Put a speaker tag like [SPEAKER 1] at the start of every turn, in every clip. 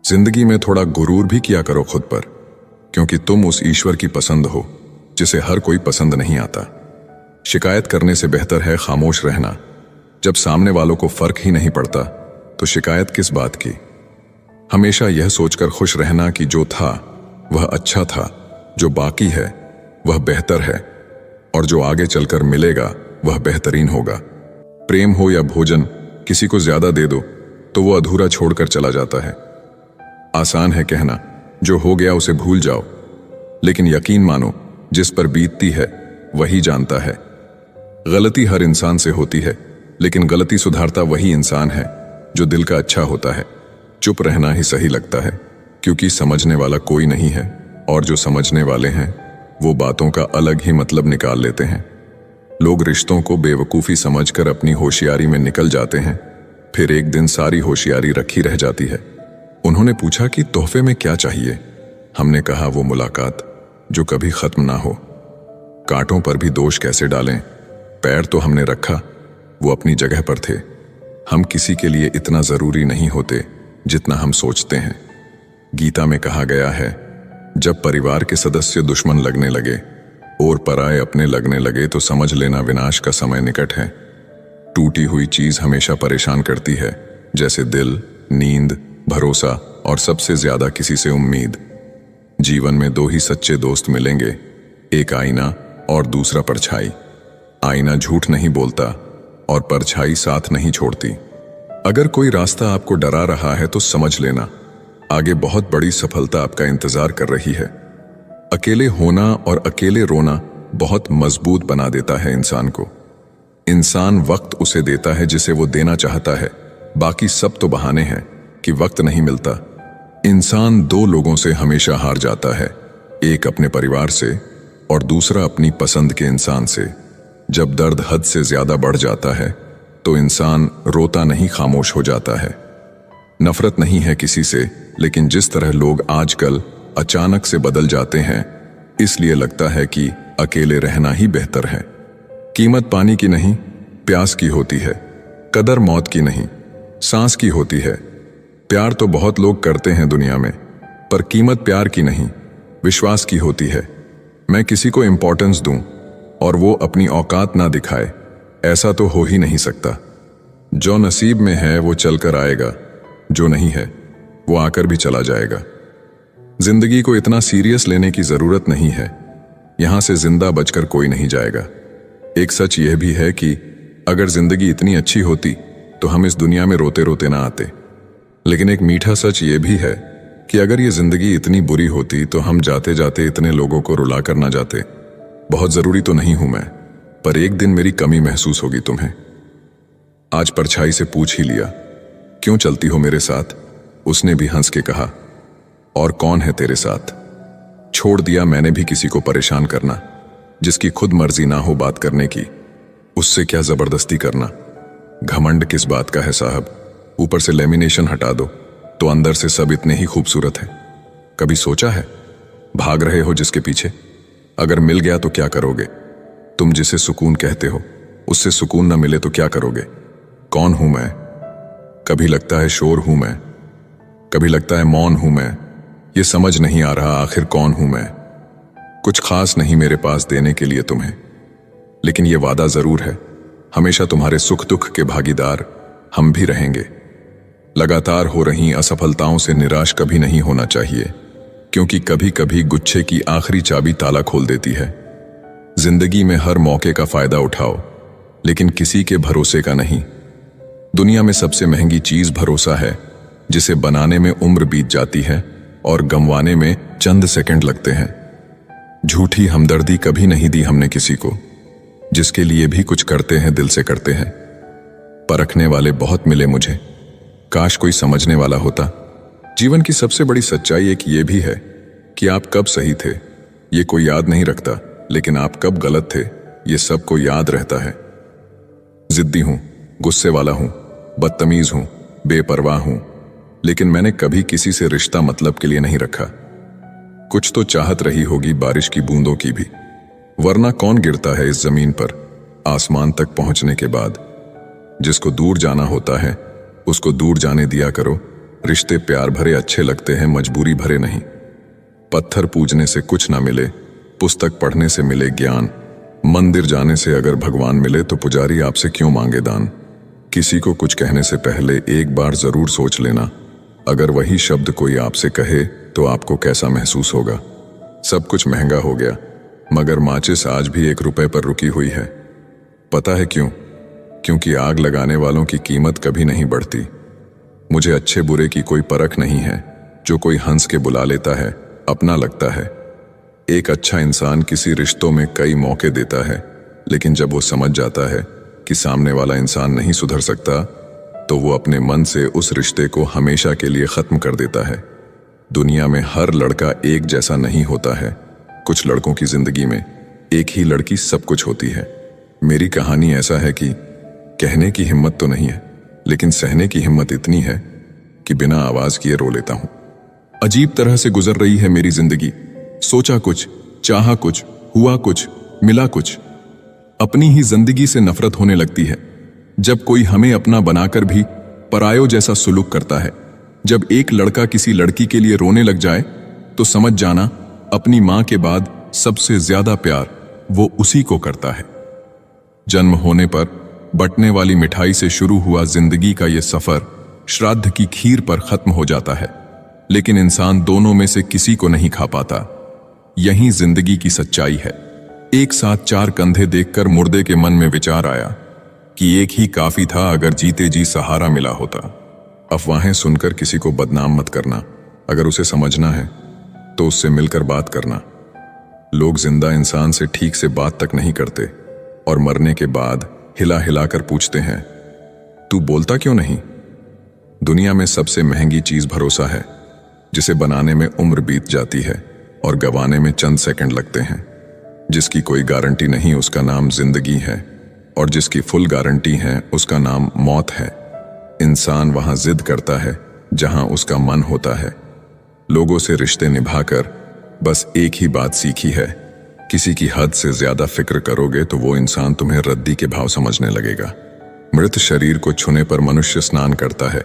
[SPEAKER 1] जिंदगी में थोड़ा गुरूर भी किया करो खुद पर, क्योंकि तुम उस ईश्वर की पसंद हो जिसे हर कोई पसंद नहीं आता। शिकायत करने से बेहतर है खामोश रहना। जब सामने वालों को फर्क ही नहीं पड़ता तो शिकायत किस बात की। हमेशा यह सोचकर खुश रहना कि जो था वह अच्छा था, जो बाकी है वह बेहतर है, और जो आगे चलकर मिलेगा वह बेहतरीन होगा। प्रेम हो या भोजन, किसी को ज्यादा दे दो तो वो अधूरा छोड़कर चला जाता है। आसान है कहना जो हो गया उसे भूल जाओ, लेकिन यकीन मानो जिस पर बीतती है वही जानता है। गलती हर इंसान से होती है, लेकिन गलती सुधारता वही इंसान है जो दिल का अच्छा होता है। चुप रहना ही सही लगता है, क्योंकि समझने वाला कोई नहीं है, और जो समझने वाले हैं वो बातों का अलग ही मतलब निकाल लेते हैं। लोग रिश्तों को बेवकूफ़ी समझकर अपनी होशियारी में निकल जाते हैं, फिर एक दिन सारी होशियारी रखी रह जाती है। उन्होंने पूछा कि तोहफे में क्या चाहिए। हमने कहा वो मुलाकात जो कभी खत्म ना हो। कांटों पर भी दोष कैसे डालें, पैर तो हमने रखा, वो अपनी जगह पर थे। हम किसी के लिए इतना जरूरी नहीं होते जितना हम सोचते हैं। गीता में कहा गया है, जब परिवार के सदस्य दुश्मन लगने लगे और पराये अपने लगने लगे तो समझ लेना विनाश का समय निकट है। टूटी हुई चीज हमेशा परेशान करती है, जैसे दिल, नींद, भरोसा और सबसे ज्यादा किसी से उम्मीद। जीवन में दो ही सच्चे दोस्त मिलेंगे, एक आईना और दूसरा परछाई। आईना झूठ नहीं बोलता और परछाई साथ नहीं छोड़ती। अगर कोई रास्ता आपको डरा रहा है तो समझ लेना आगे बहुत बड़ी सफलता आपका इंतजार कर रही है। अकेले होना और अकेले रोना बहुत मजबूत बना देता है इंसान को। इंसान वक्त उसे देता है जिसे वो देना चाहता है, बाकी सब तो बहाने हैं कि वक्त नहीं मिलता। इंसान दो लोगों से हमेशा हार जाता है, एक अपने परिवार से और दूसरा अपनी पसंद के इंसान से। जब दर्द हद से ज्यादा बढ़ जाता है तो इंसान रोता नहीं, खामोश हो जाता है। नफरत नहीं है किसी से, लेकिन जिस तरह लोग आजकल अचानक से बदल जाते हैं, इसलिए लगता है कि अकेले रहना ही बेहतर है। कीमत पानी की नहीं, प्यास की होती है। कदर मौत की नहीं, सांस की होती है। प्यार तो बहुत लोग करते हैं दुनिया में, पर कीमत प्यार की नहीं, विश्वास की होती है। मैं किसी को इंपॉर्टेंस दूं और वो अपनी औकात ना दिखाए, ऐसा तो हो ही नहीं सकता। जो नसीब में है वो चलकर आएगा, जो नहीं है वो आकर भी चला जाएगा। जिंदगी को इतना सीरियस लेने की जरूरत नहीं है, यहां से जिंदा बचकर कोई नहीं जाएगा। एक सच यह भी है कि अगर जिंदगी इतनी अच्छी होती तो हम इस दुनिया में रोते रोते ना आते। लेकिन एक मीठा सच यह भी है कि अगर ये जिंदगी इतनी बुरी होती तो हम जाते जाते इतने लोगों को रुला कर ना जाते। बहुत जरूरी तो नहीं हूं मैं, पर एक दिन मेरी कमी महसूस होगी तुम्हें। आज परछाई से पूछ ही लिया, क्यों चलती हो मेरे साथ? उसने भी हंस के कहा, और कौन है तेरे साथ? छोड़ दिया मैंने भी किसी को परेशान करना, जिसकी खुद मर्जी ना हो बात करने की, उससे क्या जबरदस्ती करना। घमंड किस बात का है साहब? ऊपर से लेमिनेशन हटा दो तो अंदर से सब इतने ही खूबसूरत है। कभी सोचा है भाग रहे हो जिसके पीछे, अगर मिल गया तो क्या करोगे? तुम जिसे सुकून कहते हो उससे सुकून न मिले तो क्या करोगे? कौन हूं मैं? कभी लगता है शोर हूं मैं, कभी लगता है मौन हूं मैं। ये समझ नहीं आ रहा आखिर कौन हूं मैं। कुछ खास नहीं मेरे पास देने के लिए तुम्हें, लेकिन ये वादा जरूर है, हमेशा तुम्हारे सुख दुख के भागीदार हम भी रहेंगे। लगातार हो रही असफलताओं से निराश कभी नहीं होना चाहिए, क्योंकि कभी कभी गुच्छे की आखिरी चाबी ताला खोल देती है। जिंदगी में हर मौके का फायदा उठाओ, लेकिन किसी के भरोसे का नहीं। दुनिया में सबसे महंगी चीज भरोसा है, जिसे बनाने में उम्र बीत जाती है और गंवाने में चंद सेकंड लगते हैं। झूठी हमदर्दी कभी नहीं दी हमने किसी को, जिसके लिए भी कुछ करते हैं दिल से करते हैं। परखने वाले बहुत मिले मुझे, काश कोई समझने वाला होता। जीवन की सबसे बड़ी सच्चाई एक ये भी है कि आप कब सही थे ये कोई याद नहीं रखता, लेकिन आप कब गलत थे ये सबको याद रहता है। जिद्दी हूं, गुस्से वाला हूं, बदतमीज हूं, बेपरवाह हूं, लेकिन मैंने कभी किसी से रिश्ता मतलब के लिए नहीं रखा। कुछ तो चाहत रही होगी बारिश की बूंदों की भी, वरना कौन गिरता है इस जमीन पर आसमान तक पहुंचने के बाद। जिसको दूर जाना होता है उसको दूर जाने दिया करो, रिश्ते प्यार भरे अच्छे लगते हैं, मजबूरी भरे नहीं। पत्थर पूजने से कुछ ना मिले, पुस्तक पढ़ने से मिले ज्ञान। मंदिर जाने से अगर भगवान मिले तो पुजारी आपसे क्यों मांगे दान। किसी को कुछ कहने से पहले एक बार जरूर सोच लेना, अगर वही शब्द कोई आपसे कहे तो आपको कैसा महसूस होगा। सब कुछ महंगा हो गया, मगर माचिस आज भी 1 रुपए पर रुकी हुई है। पता है क्यों? क्योंकि आग लगाने वालों की कीमत कभी नहीं बढ़ती। मुझे अच्छे बुरे की कोई परख नहीं है, जो कोई हंस के बुला लेता है अपना लगता है। एक अच्छा इंसान किसी रिश्तों में कई मौके देता है, लेकिन जब वो समझ जाता है कि सामने वाला इंसान नहीं सुधर सकता, तो वो अपने मन से उस रिश्ते को हमेशा के लिए खत्म कर देता है। दुनिया में हर लड़का एक जैसा नहीं होता है। कुछ लड़कों की जिंदगी में एक ही लड़की सब कुछ होती है। मेरी कहानी ऐसा है कि कहने की हिम्मत तो नहीं है, लेकिन सहने की हिम्मत इतनी है कि बिना आवाज किए रो लेता हूं। अजीब तरह से गुजर रही है मेरी जिंदगी। सोचा कुछ, चाहा कुछ, हुआ कुछ, मिला कुछ। अपनी ही जिंदगी से नफरत होने लगती है जब कोई हमें अपना बनाकर भी परायों जैसा सुलूक करता है। जब एक लड़का किसी लड़की के लिए रोने लग जाए तो समझ जाना अपनी मां के बाद सबसे ज्यादा प्यार वो उसी को करता है। जन्म होने पर बंटने वाली मिठाई से शुरू हुआ जिंदगी का ये सफर श्राद्ध की खीर पर खत्म हो जाता है, लेकिन इंसान दोनों में से किसी को नहीं खा पाता। यही जिंदगी की सच्चाई है। एक साथ 4 कंधे देखकर मुर्दे के मन में विचार आया कि एक ही काफी था अगर जीते जी सहारा मिला होता। अफवाहें सुनकर किसी को बदनाम मत करना, अगर उसे समझना है तो उससे मिलकर बात करना। लोग जिंदा इंसान से ठीक से बात तक नहीं करते और मरने के बाद हिला हिलाकर पूछते हैं, तू बोलता क्यों नहीं? दुनिया में सबसे महंगी चीज भरोसा है, जिसे बनाने में उम्र बीत जाती है और गंवाने में चंद सेकंड लगते हैं। जिसकी कोई गारंटी नहीं उसका नाम जिंदगी है, और जिसकी फुल गारंटी है उसका नाम मौत है। इंसान वहां जिद करता है जहां उसका मन होता है। लोगों से रिश्ते निभाकर बस एक ही बात सीखी है, किसी की हद से ज्यादा फिक्र करोगे तो वो इंसान तुम्हें रद्दी के भाव समझने लगेगा। मृत शरीर को छूने पर मनुष्य स्नान करता है,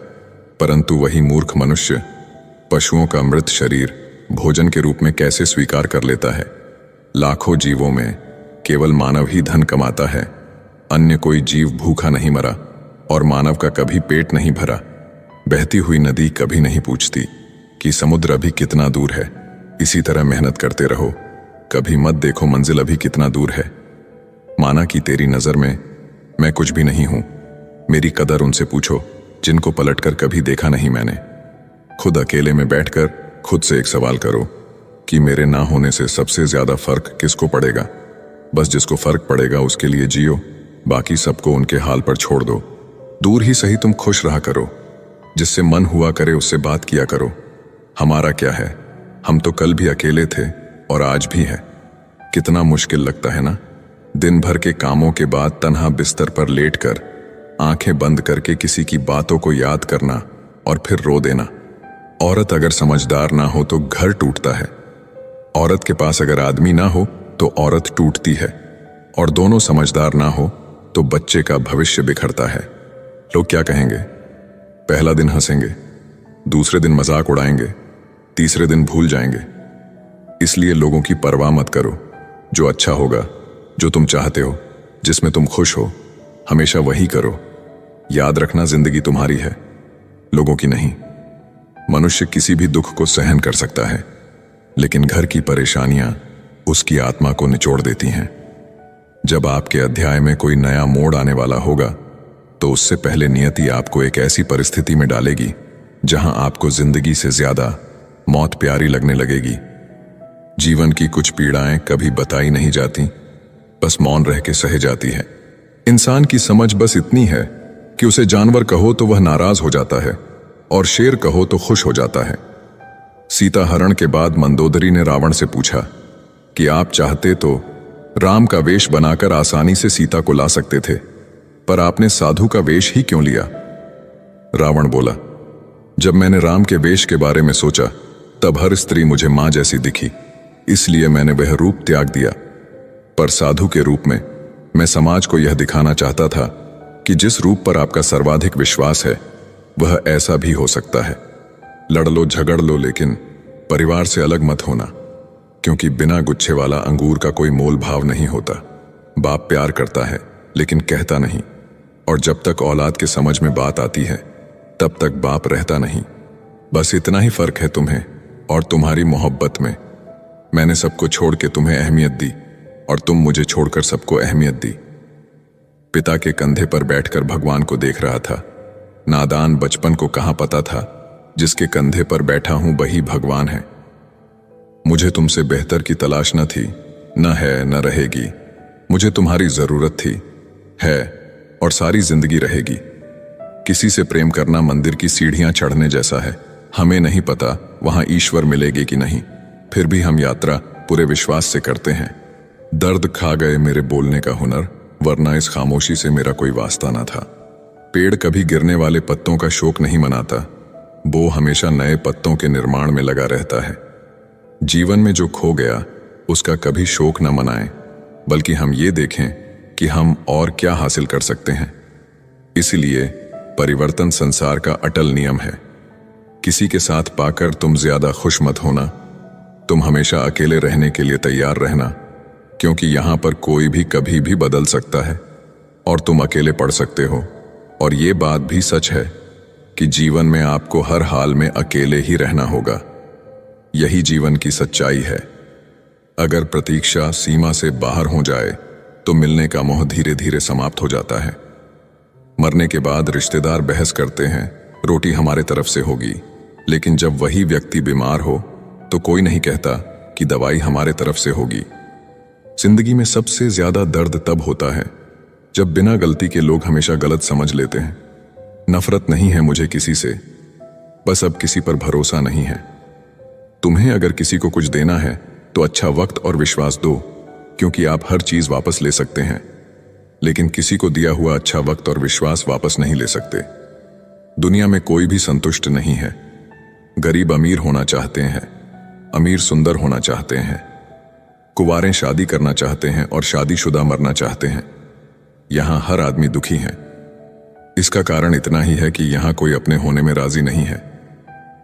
[SPEAKER 1] परंतु वही मूर्ख मनुष्य पशुओं का मृत शरीर भोजन के रूप में कैसे स्वीकार कर लेता है। लाखों जीवों में केवल मानव ही धन कमाता है। अन्य कोई जीव भूखा नहीं मरा और मानव का कभी पेट नहीं भरा। बहती हुई नदी कभी नहीं पूछती कि समुद्र अभी कितना दूर है। इसी तरह मेहनत करते रहो, कभी मत देखो मंजिल अभी कितना दूर है। माना कि तेरी नजर में मैं कुछ भी नहीं हूं, मेरी कदर उनसे पूछो जिनको पलटकर कभी देखा नहीं मैंने। खुद अकेले में बैठकर खुद से एक सवाल करो कि मेरे ना होने से सबसे ज्यादा फर्क किसको पड़ेगा। बस जिसको फर्क पड़ेगा उसके लिए जियो, बाकी सबको उनके हाल पर छोड़ दो। दूर ही सही तुम खुश रहा करो, जिससे मन हुआ करे उससे बात किया करो। हमारा क्या है, हम तो कल भी अकेले थे और आज भी है। कितना मुश्किल लगता है ना, दिन भर के कामों के बाद तन्हा बिस्तर पर लेटकर आंखें बंद करके किसी की बातों को याद करना और फिर रो देना। औरत अगर समझदार ना हो तो घर टूटता है, औरत के पास अगर आदमी ना हो तो औरत टूटती है, और दोनों समझदार ना हो तो बच्चे का भविष्य बिखरता है। लोग क्या कहेंगे? पहला दिन हंसेंगे, दूसरे दिन मजाक उड़ाएंगे, तीसरे दिन भूल जाएंगे। इसलिए लोगों की परवाह मत करो। जो अच्छा होगा, जो तुम चाहते हो, जिसमें तुम खुश हो, हमेशा वही करो। याद रखना जिंदगी तुम्हारी है, लोगों की नहीं। मनुष्य किसी भी दुख को सहन कर सकता है, लेकिन घर की परेशानियां उसकी आत्मा को निचोड़ देती हैं। जब आपके अध्याय में कोई नया मोड़ आने वाला होगा तो उससे पहले नियति आपको एक ऐसी परिस्थिति में डालेगी जहां आपको जिंदगी से ज्यादा मौत प्यारी लगने लगेगी। जीवन की कुछ पीड़ाएं कभी बताई नहीं जाती, बस मौन रह के सहे जाती है। इंसान की समझ बस इतनी है कि उसे जानवर कहो तो वह नाराज हो जाता है और शेर कहो तो खुश हो जाता है। सीता हरण के बाद मंदोदरी ने रावण से पूछा कि आप चाहते तो राम का वेश बनाकर आसानी से सीता को ला सकते थे, पर आपने साधु का वेश ही क्यों लिया? रावण बोला, जब मैंने राम के वेश के बारे में सोचा तब हर स्त्री मुझे मां जैसी दिखी, इसलिए मैंने वह रूप त्याग दिया। पर साधु के रूप में मैं समाज को यह दिखाना चाहता था कि जिस रूप पर आपका सर्वाधिक विश्वास है वह ऐसा भी हो सकता है। लड़ लो झगड़ लो, लेकिन परिवार से अलग मत होना, क्योंकि बिना गुच्छे वाला अंगूर का कोई मोल भाव नहीं होता। बाप प्यार करता है लेकिन कहता नहीं, और जब तक औलाद के समझ में बात आती है तब तक बाप रहता नहीं। बस इतना ही फर्क है तुम्हें और तुम्हारी मोहब्बत में। मैंने सबको छोड़ के तुम्हें अहमियत दी और तुम मुझे छोड़कर सबको अहमियत दी। पिता के कंधे पर बैठकर भगवान को देख रहा था। नादान बचपन को कहां पता था जिसके कंधे पर बैठा हूं वही भगवान है। मुझे तुमसे बेहतर की तलाश न थी, न है न रहेगी। मुझे तुम्हारी जरूरत थी, है और सारी जिंदगी रहेगी। किसी से प्रेम करना मंदिर की सीढ़ियां चढ़ने जैसा है। हमें नहीं पता वहां ईश्वर मिलेगी कि नहीं, फिर भी हम यात्रा पूरे विश्वास से करते हैं। दर्द खा गए मेरे बोलने का हुनर, वरना इस खामोशी से मेरा कोई वास्ता ना था। पेड़ कभी गिरने वाले पत्तों का शोक नहीं मनाता, वो हमेशा नए पत्तों के निर्माण में लगा रहता है। जीवन में जो खो गया उसका कभी शोक न मनाएं, बल्कि हम ये देखें कि हम और क्या हासिल कर सकते हैं। इसलिए परिवर्तन संसार का अटल नियम है। किसी के साथ पाकर तुम ज्यादा खुश मत होना। तुम हमेशा अकेले रहने के लिए तैयार रहना, क्योंकि यहां पर कोई भी कभी भी बदल सकता है और तुम अकेले पड़ सकते हो। और ये बात भी सच है कि जीवन में आपको हर हाल में अकेले ही रहना होगा। यही जीवन की सच्चाई है। अगर प्रतीक्षा सीमा से बाहर हो जाए तो मिलने का मोह धीरे धीरे समाप्त हो जाता है। मरने के बाद रिश्तेदार बहस करते हैं रोटी हमारे तरफ से होगी, लेकिन जब वही व्यक्ति बीमार हो तो कोई नहीं कहता कि दवाई हमारे तरफ से होगी। जिंदगी में सबसे ज्यादा दर्द तब होता है जब बिना गलती के लोग हमेशा गलत समझ लेते हैं। नफरत नहीं है मुझे किसी से, बस अब किसी पर भरोसा नहीं है। तुम्हें अगर किसी को कुछ देना है तो अच्छा वक्त और विश्वास दो, क्योंकि आप हर चीज वापस ले सकते हैं, लेकिन किसी को दिया हुआ अच्छा वक्त और विश्वास वापस नहीं ले सकते। दुनिया में कोई भी संतुष्ट नहीं है। गरीब अमीर होना चाहते हैं, अमीर सुंदर होना चाहते हैं, कुंवारे शादी करना चाहते हैं और शादीशुदा मरना चाहते हैं। यहां हर आदमी दुखी है। इसका कारण इतना ही है कि यहां कोई अपने होने में राजी नहीं है।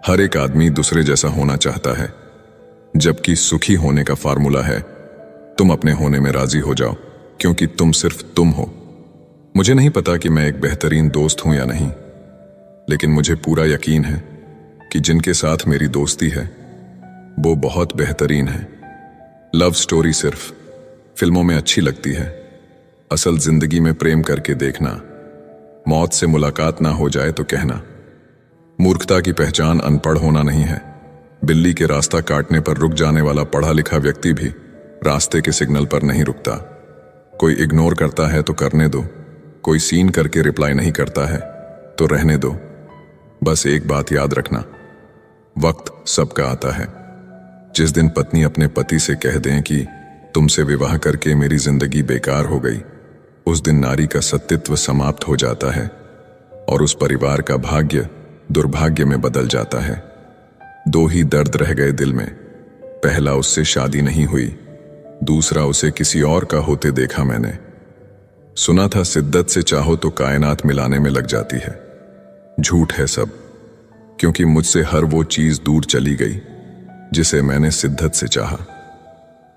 [SPEAKER 1] हर एक आदमी दूसरे जैसा होना चाहता है, जबकि सुखी होने का फार्मूला है तुम अपने होने में राजी हो जाओ, क्योंकि तुम सिर्फ तुम हो। मुझे नहीं पता कि मैं एक बेहतरीन दोस्त हूं या नहीं, लेकिन मुझे पूरा यकीन है कि जिनके साथ मेरी दोस्ती है वो बहुत बेहतरीन है। लव स्टोरी सिर्फ फिल्मों में अच्छी लगती है, असल जिंदगी में प्रेम करके देखना। मौत से मुलाकात ना हो जाए तो कहना। मूर्खता की पहचान अनपढ़ होना नहीं है। बिल्ली के रास्ता काटने पर रुक जाने वाला पढ़ा लिखा व्यक्ति भी रास्ते के सिग्नल पर नहीं रुकता। कोई इग्नोर करता है तो करने दो, कोई सीन करके रिप्लाई नहीं करता है तो रहने दो। बस एक बात याद रखना, वक्त सबका आता है। जिस दिन पत्नी अपने पति से कह दें कि तुमसे विवाह करके मेरी जिंदगी बेकार हो गई, उस दिन नारी का सतीत्व समाप्त हो जाता है और उस परिवार का भाग्य दुर्भाग्य में बदल जाता है। दो ही दर्द रह गए दिल में। पहला उससे शादी नहीं हुई, दूसरा उसे किसी और का होते देखा मैंने। सुना था शिद्दत से चाहो तो कायनात मिलाने में लग जाती है। झूठ है सब, क्योंकि मुझसे हर वो चीज दूर चली गई जिसे मैंने शिद्दत से चाहा।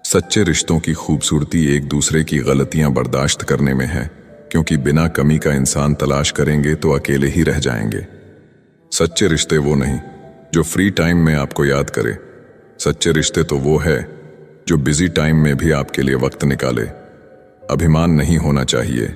[SPEAKER 1] सच्चे रिश्तों की खूबसूरती एक दूसरे की गलतियां बर्दाश्त करने में है, क्योंकि बिना कमी का इंसान तलाश करेंगे तो अकेले ही रह जाएंगे। सच्चे रिश्ते वो नहीं जो फ्री टाइम में आपको याद करे। सच्चे रिश्ते तो वो है जो बिजी टाइम में भी आपके लिए वक्त निकाले। अभिमान नहीं होना चाहिए,